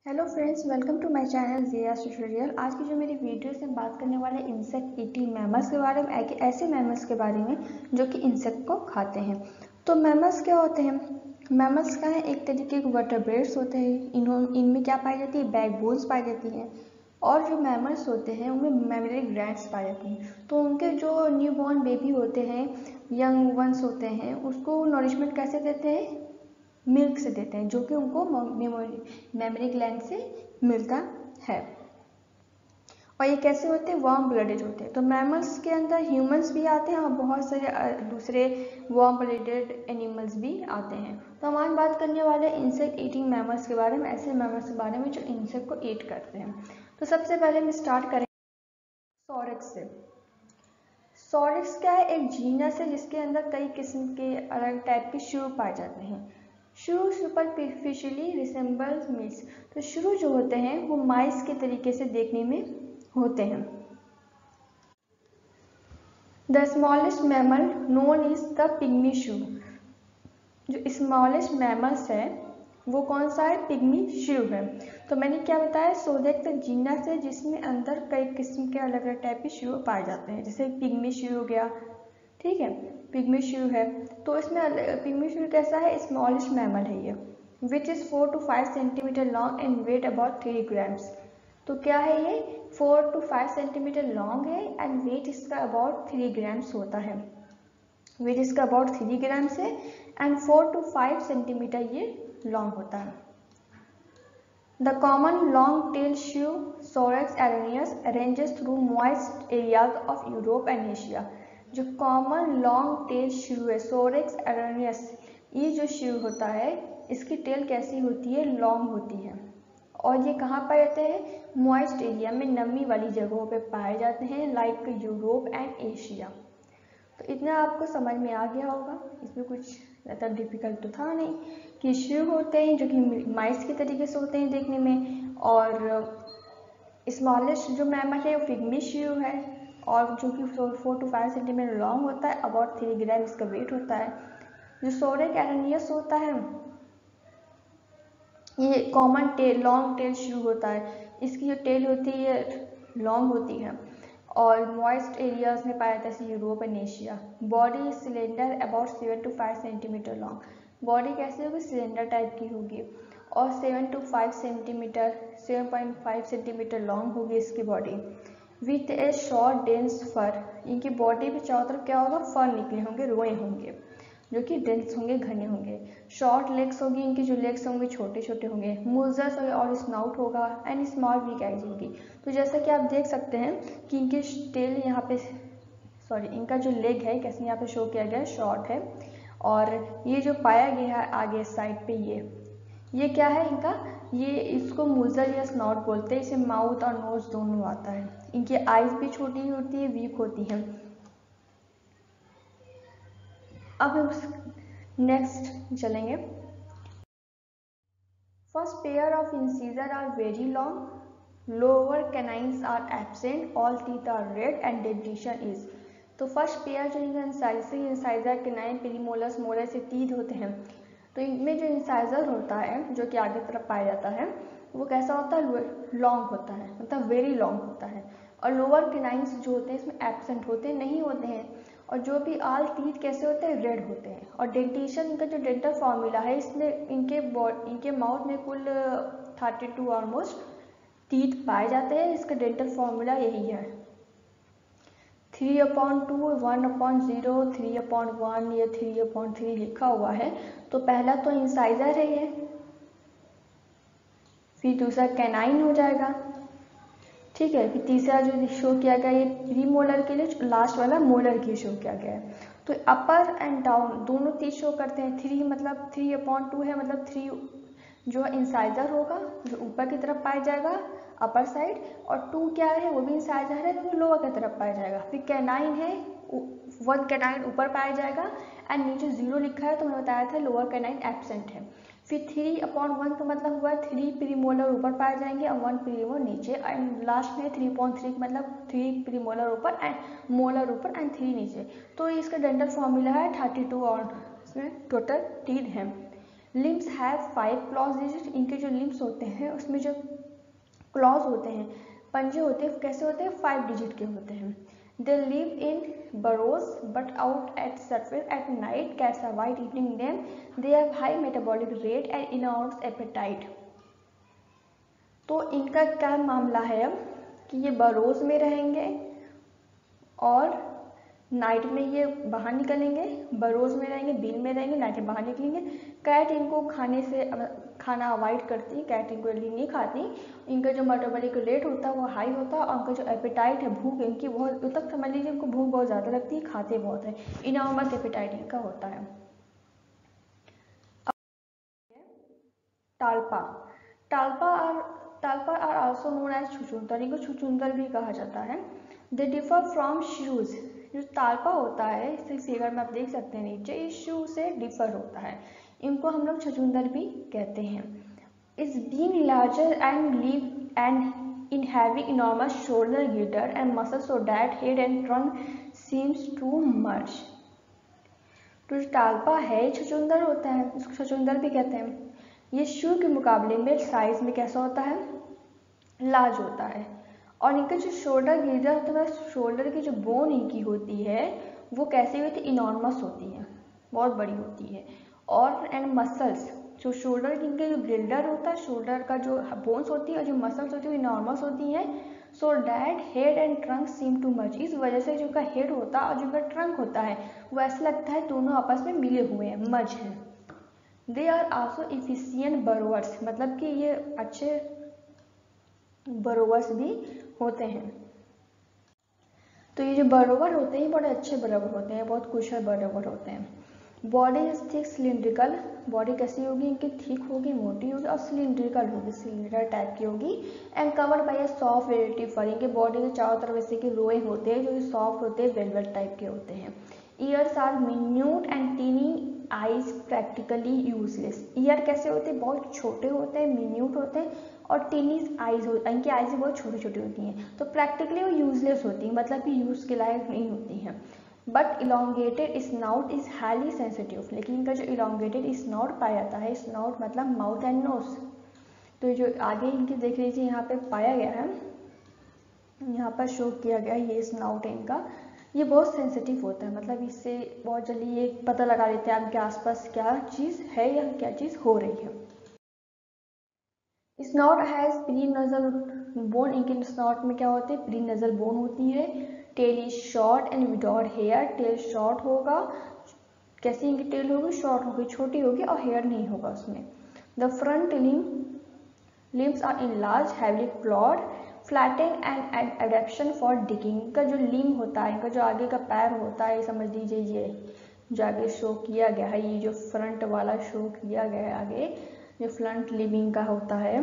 Hello friends, welcome to my channel Zia's tutorial. आज की जो मेरी वीडियो से बात करने वाले इंसेक्ट ईटिंग मैमल्स के बारे में, ऐसे मैमल्स के बारे में जो कि इंसेक्ट को खाते हैं। तो मैमल्स क्या होते हैं? मैमल्स का है एक तरीके के वर्टेब्रेट्स होते हैं। इनमें क्या पाई जाती है? बैकबोन्स पाई जाती हैं। और जो मैमल्स होते हैं उनमें मैमरी ग्लैंड्स पाई जाती हैं। तो उनके जो न्यूबॉर्न बेबी होते हैं, यंग वंस होते हैं, उसको नरिशमेंट कैसे देते हैं? मिल्क से देते हैं, जो कि उनको मेमोरी ग्लैंड से मिलता है। और ये कैसे होते हैं? वार्म ब्लडेड होते हैं। तो मैमल्स के अंदर ह्यूमंस भी आते हैं और बहुत सारे दूसरे वार्म ब्लडेड एनिमल्स भी आते हैं। तो हम आज बात करने वाले इंसेक्ट ईटिंग मैमल्स के बारे में, ऐसे मैमल्स के बारे में जो इंसेक्ट को ईट करते हैं। तो सबसे पहले हम स्टार्ट करेंगे सॉरेक्स से। सॉरेक्स क्या है? एक जीनस है जिसके अंदर कई किस्म के अलग टाइप के शू पाए जाते हैं। शू सुपरफिशियली रिसेंबल्स मिस। तो शू जो होते हैं वो माइस के तरीके से देखने में होते हैं। The smallest mammal known is the pygmy shrew. जो स्मॉलेस्ट मैमल्स है वो कौन सा है? पिग्मी शू है। तो मैंने क्या बताया? सोरेक्स जीनस है जिसमें अंदर कई किस्म के अलग अलग टाइप के शू पाए जाते हैं, जैसे पिग्मी शू हो गया, ठीक है, पिग्मी शू है। तो इसमें पिग्मी शू कैसा है? स्मॉलेस्ट मैमल है ये, which is 4 to 5 centimetre long and weight about 3 grams. तो क्या है ये? 4 to 5 सेंटीमीटर लॉन्ग है एंड वेट इसका अबाउट 3 ग्राम्स होता है। वेट इसका अबाउट 3 ग्राम्स है एंड 4 to 5 सेंटीमीटर ये लॉन्ग होता है। The common long-tailed shrew, Sorex araneus, ranges through moist areas of Europe and Asia. जो कॉमन लॉन्ग टेल श्रू है सोरेक्स एरानियस, ये जो श्रू होता है इसकी टेल कैसी होती है? लॉन्ग होती है। और ये कहाँ पाए जाते हैं? मॉइस्ट एरिया में, नमी वाली जगहों पे पाए जाते हैं, लाइक यूरोप एंड एशिया। तो इतना आपको समझ में आ गया होगा, इसमें कुछ ज़्यादा डिफिकल्ट तो था नहीं। कि शू होते हैं जो कि माइस के तरीके से होते हैं देखने में, और स्मॉलेस्ट जो मैमल है वो पिग्मी शू है, और जो कि 4 to 5 सेंटीमीटर लॉन्ग होता है, अबाउट 3 ग्राम इसका वेट होता है। जो सोरेक एरानियस होता है ये कॉमन टेल लॉन्ग टेल शू होता है, इसकी जो टेल होती है लॉन्ग होती है और मॉइस्ट एरियाज में पाया जाता है, Europe and Asia. Body cylinder about 7 to 5 centimetre long. Body कैसी होगी? सिलेंडर टाइप की होगी और 7 to 5 सेंटीमीटर 7.5 सेंटीमीटर लॉन्ग होगी इसकी body. With a short dense fur. इनकी बॉडी पे चारों तरफ क्या होगा? फर निकले होंगे, रोए होंगे जो कि डेंस होंगे, घने होंगे। शॉर्ट लेग्स होगी, इनकी जो लेग्स होंगे छोटे छोटे होंगे। मुजर्स और स्नाउट होगा एंड स्मॉल वीक आइज होगी। तो जैसा कि आप देख सकते हैं कि इनके टेल यहाँ पे इनका जो लेग है कैसे यहाँ पे शो किया गया है, शॉर्ट है। और ये जो पाया गया है आगे साइड पे ये क्या है इनका? ये इसको मुजर या स्नॉट बोलते हैं। इसे माउथ और नोज दोनों आता है। इनकी आइज भी छोटी होती है, वीक होती है। अब नेक्स्ट चलेंगे। First pair of incisor are very long, lower canines are absent, all teeth are red and dentition is. तो फर्स्ट पेयर जो इंसाइजर कैनाइन पेरीमोलस मोलस से टीथ होते हैं। तो इनमें जो इंसाइजर होता है जो कि आगे तरफ पाया जाता है वो कैसा होता है? लॉन्ग होता है, मतलब वेरी लॉन्ग होता है। और लोअर कैनाइन्स जो होते हैं इसमें एब्सेंट होते हैं, नहीं होते हैं। और जो भी आल टीथ कैसे होते हैं? रेड होते हैं। और डेंटिशन इनका जो डेंटल फॉर्मूला है इसमें इनके माउथ में कुल 32 ऑलमोस्ट टीथ पाए जाते हैं। इसका डेंटल फॉर्मूला यही है 3/2, 1/0, 3/1 या 3/3 लिखा हुआ है। तो पहला तो इंसाइजर है ये, फिर दूसरा कैनाइन हो जाएगा, ठीक है, फिर तीसरा जो शो किया गया ये प्री मोलर के लिए, लास्ट वाला मोलर के शो किया गया है। तो अपर एंड डाउन दोनों तीन शो करते हैं। 3 मतलब 3/2 है, मतलब 3 जो इंसाइजर होगा जो ऊपर की तरफ पाया जाएगा अपर साइड, और 2 क्या है? वो भी इंसाइजर है तो वो लोअर की तरफ पाया जाएगा। फिर कैनाइन है, 1 कैनाइन ऊपर पाया जाएगा एंड नीचे 0 लिखा है तो मैं बताया था लोअर कैनाइन एब्सेंट है। फिर 3/1 का मतलब हुआ 3 प्रीमोलर ऊपर पाए जाएंगे और 1 प्रीमोलर नीचे, एंड लास्ट में 3/3 मतलब 3 प्रीमोलर ऊपर एंड मोलर ऊपर एंड 3 नीचे। तो इसका डेंटल फॉर्मूला है 32 और इसमें टोटल टीथ है। लिम्स हैव 5 क्लॉज डिजिट, इनके जो लिम्स होते हैं उसमें जो क्लॉज होते हैं, पंजे होते हैं, कैसे होते हैं, 5 डिजिट के होते हैं। They live in burrows but out at surface at night, cats avoid eating them, they have high metabolic rate and enormous appetite. तो इनका क्या मामला है अब कि ये बरोज में रहेंगे और नाइट में ये बाहर निकलेंगे, बरोज में रहेंगे, बिल में रहेंगे, नाइट में बाहर निकलेंगे। कैट इनको खाना अवॉइड करती है, कैट इनको जल्दी नहीं खाती, इनका जो मेटाबॉलिक रेट होता है वो हाई होता है, और उनका जो एपेटाइट है, भूख इनकी बहुत तक समझ लीजिए, इनको भूख बहुत ज़्यादा लगती है, खाते बहुत है, इनॉर्मस एपेटाइट इनका होता है। टाल्पा, टाल्पा आर आल्सो नोन एज छुचुंदर, इनको छुचुंदर भी कहा जाता है। दे डिफर फ्रॉम श्रूज, जो ताल्पा होता है इस फिगर में आप देख सकते हैं नीचे, इस शू से डिफर होता है, इनको हम लोग छछूंदर भी कहते हैं। Is being larger and live and in having enormous shoulder girdle and muscle so that head and trunk seems to merge. तो जो ताल्पा है छछूंदर होता है, इसको छछूंदर भी कहते हैं। ये शू के मुकाबले में साइज में कैसा होता है, लार्ज होता है, और इनका जो शोल्डर गिल्डर होता है, शोल्डर की जो बोन इनकी होती है वो कैसी होती है, इनॉर्मस होती है, बहुत बड़ी होती है। और एंड मसल्स, जो शोल्डर की इनके जो गिल्डर होता है, शोल्डर का जो बोन्स होती है और जो मसल्स होती है वो इनॉर्मस होती हैं। So that head and trunk seem too much, इस वजह से जो का हेड होता है और जो का ट्रंक होता है वो ऐसा लगता है दोनों आपस में मिले हुए हैं, मज हैं। दे आर आल्सो इफिशियंट बरोवर्स, मतलब कि ये अच्छे बरोवर्स भी होते हैं। तो ये जो बरोवर होते हैं बड़े अच्छे बरोवर होते हैं, बहुत कुशल बरोवर होते हैं। Body is thick cylindrical, body कैसी होगी इनकी, थिक होगी, मोटी होगी और सिलिंड्रिकल होगी, सिलिंडर टाइप की होगी। And covered by a soft velvety fur, इनके बॉडी के चारों तरफ ऐसे के रोए होते हैं जो सॉफ्ट होते हैं, वेलवेट टाइप के होते हैं। Ears are minute and tiny, eyes practically useless, ear कैसे होते हैं, बहुत छोटे होते हैं, मिन्यूट होते हैं, और टीनी आइज इनकी आइज बहुत छोटी छोटी होती हैं, तो प्रैक्टिकली वो यूजलेस होती हैं, मतलब कि यूज़ के लायक नहीं होती हैं। But elongated snout is highly sensitive, लेकिन इनका जो इलोंगेटेड स्नाउट पाया जाता है, स्नाउट मतलब माउथ एंड नोज, तो जो आगे इनकी देख लीजिए यहाँ पे पाया गया है, यहाँ पर शो किया गया है, ये स्नाउट है इनका, ये बहुत सेंसिटिव होता है, मतलब इससे बहुत जल्दी ये पता लगा लेते हैं आपके आसपास क्या चीज़ है या क्या चीज़ हो रही है। Snout has pre nasal bone, इनके स्नॉट में क्या होते हैं, प्री नजल बोन होती है। Tail is short and without hair, tail short होगा, कैसी इनकी टेल होगी, शॉर्ट होगी, छोटी होगी और हेयर नहीं होगा उसमें। The front limbs are in large heavily clawed flatten and adaptation for digging, इनका जो लिम होता है, इनका जो आगे का पैर होता है, समझ लीजिए ये जो आगे शो किया गया है, ये जो फ्रंट वाला शो किया गया है आगे, जो फ्रंट लिमिंग का होता है,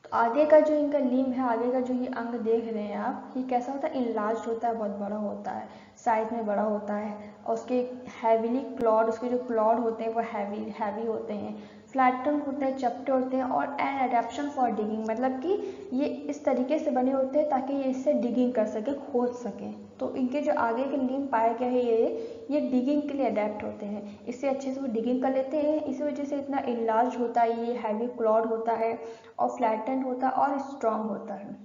तो आगे का जो इनका लिम है, आगे का जो ये अंग देख रहे हैं आप, ये कैसा होता है, इनलार्ज होता है, बहुत बड़ा होता है, साइज में बड़ा होता है, और उसके हैवीली क्लॉड, उसके जो क्लॉड होते हैं वो हैवी होते हैं, फ्लैटन होते हैं, चपटे होते हैं, और एन अडेप्शन फॉर डिगिंग, मतलब कि ये इस तरीके से बने होते हैं ताकि ये इससे डिगिंग कर सके, खोद सकें। तो इनके जो आगे के लिम पाए गए हैं ये डिगिंग के लिए अडेप्ट होते हैं, इससे अच्छे से वो डिगिंग कर लेते हैं, इसी वजह से इतना इनलार्ज होता है, ये हैवी क्लॉड होता है और फ्लैटेंड होता है और स्ट्रॉन्ग होता है।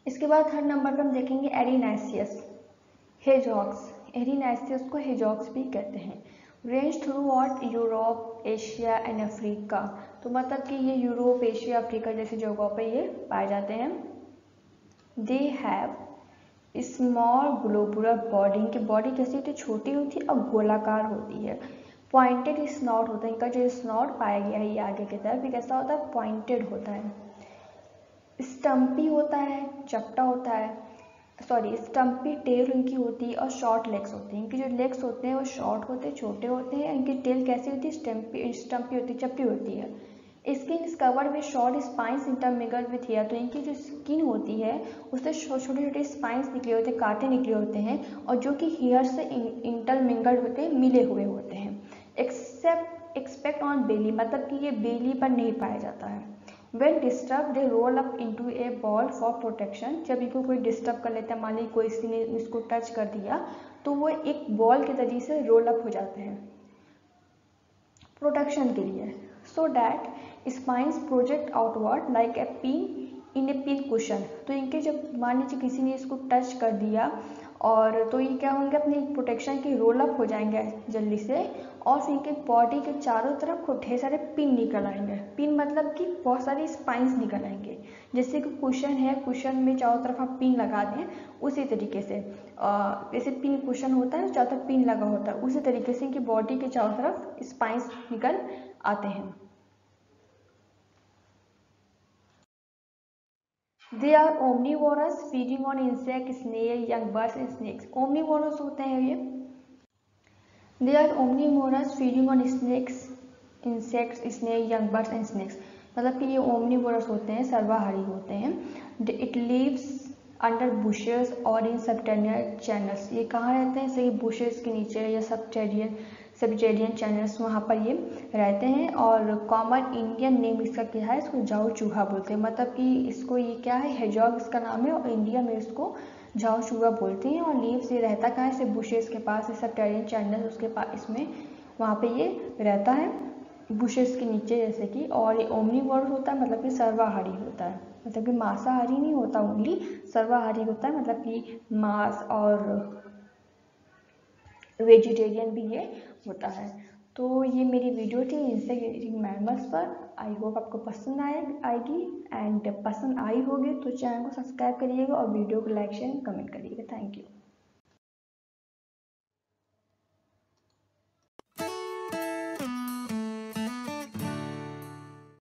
इसके बाद थर्ड नंबर पर हम देखेंगे एरिनाइसियस हेजॉक्स, एरिनाइसियस को हेजॉक्स भी कहते हैं। Range through out Europe, Asia and Africa, तो मतलब कि ये यूरोप, एशिया, अफ्रीका जैसी जगहों पे ये पाए जाते हैं। They have small globular body, इनकी बॉडी कैसी होती है, छोटी होती है और गोलाकार होती है। पॉइंटेड स्नॉट होता है, इनका जो स्नॉट पाया गया है ये आगे की तरफ, ये कैसा होता है, पॉइंटेड होता है। स्टम्पी होता है, चपटा होता है, सॉरी स्टम्पी टेल इनकी होती है और शॉर्ट लेग्स होती हैं, इनके जो लेग्स होते हैं वो शॉर्ट होते हैं, छोटे होते हैं, इनकी टेल कैसी होती है, स्टम्पी होती है, चपटी होती है। Skin is covered with short spines intermingled with hair, तो इनकी जो स्किन होती है उससे छोटे छोटे स्पाइंस निकले होते हैं, कांटे निकले होते हैं, और जो कि हेयर से इंटरमिंगल्ड होते हैं, मिले हुए होते हैं। एक्सपेक्ट ऑन बेली, मतलब कि ये बेली पर नहीं पाया जाता है। When disturbed, they roll up into a ball for protection. जब इनको कोई डिस्टर्ब कर लेता है, मान लीजिए कोई किसी ने इसको टच कर दिया तो वो एक बॉल के तरीके से रोल अप हो जाते हैं प्रोटेक्शन के लिए. So that spines project outward like a pin in A pin cushion. तो इनके जब मान लीजिए किसी ने इसको टच कर दिया और तो ये क्या होंगे, अपनी प्रोटेक्शन की रोल अप हो जाएंगे जल्दी से, और फिर इनके बॉडी के चारों तरफ खूब ढेर सारे पिन निकल आएंगे. पिन मतलब कि बहुत सारी स्पाइंस निकल आएंगे. जैसे कि कुशन है, कुशन में चारों तरफ आप पिन लगा दें, उसी तरीके से जैसे पिन कुशन होता है चारों तरफ पिन लगा होता है, उसी तरीके से इनकी बॉडी के चारों तरफ स्पाइंस निकल आते हैं. They are omnivorous, feeding on insects, snails, young birds and snakes. Omnivorous होते हैं ये. They are omnivorous, feeding on snakes, insects, snakes, young birds and snakes. मतलब कि ये omnivorous होते हैं, सर्वाहारी होते हैं. It lives under bushes और in subterranean channels. ये कहाँ रहते हैं, जैसे bushes के नीचे या सबटेरियन चैनल्स, वहाँ पर ये रहते हैं. और कॉमन इंडियन नेम इसका क्या है, इसको जाऊ चूहा बोलते हैं. मतलब कि इसको ये क्या है, हेजॉग इसका नाम है, और इंडिया में इसको जाऊ चूहा बोलते हैं. और लीव्स ये रहता कहाँ है, सिर्फ बुशेस के पास, सबटेरियन चैनल उसके पास, इसमें वहाँ पे ये रहता है बुशेस के नीचे जैसे कि. और ये ओमनीवोरस होता है, मतलब कि सर्वाहारी होता है, मतलब कि मांसाहारी नहीं होता, ओनली सर्वाहारी होता है, मतलब कि मांस और वेजिटेरियन भी ये होता है. तो ये मेरी वीडियो थी इंसेक्ट मैमल्स पर. आई होप आपको पसंद आएगी, एंड पसंद आई होगी तो चैनल को सब्सक्राइब करिएगा और वीडियो को लाइक शेयर कमेंट करिएगा. Thank you.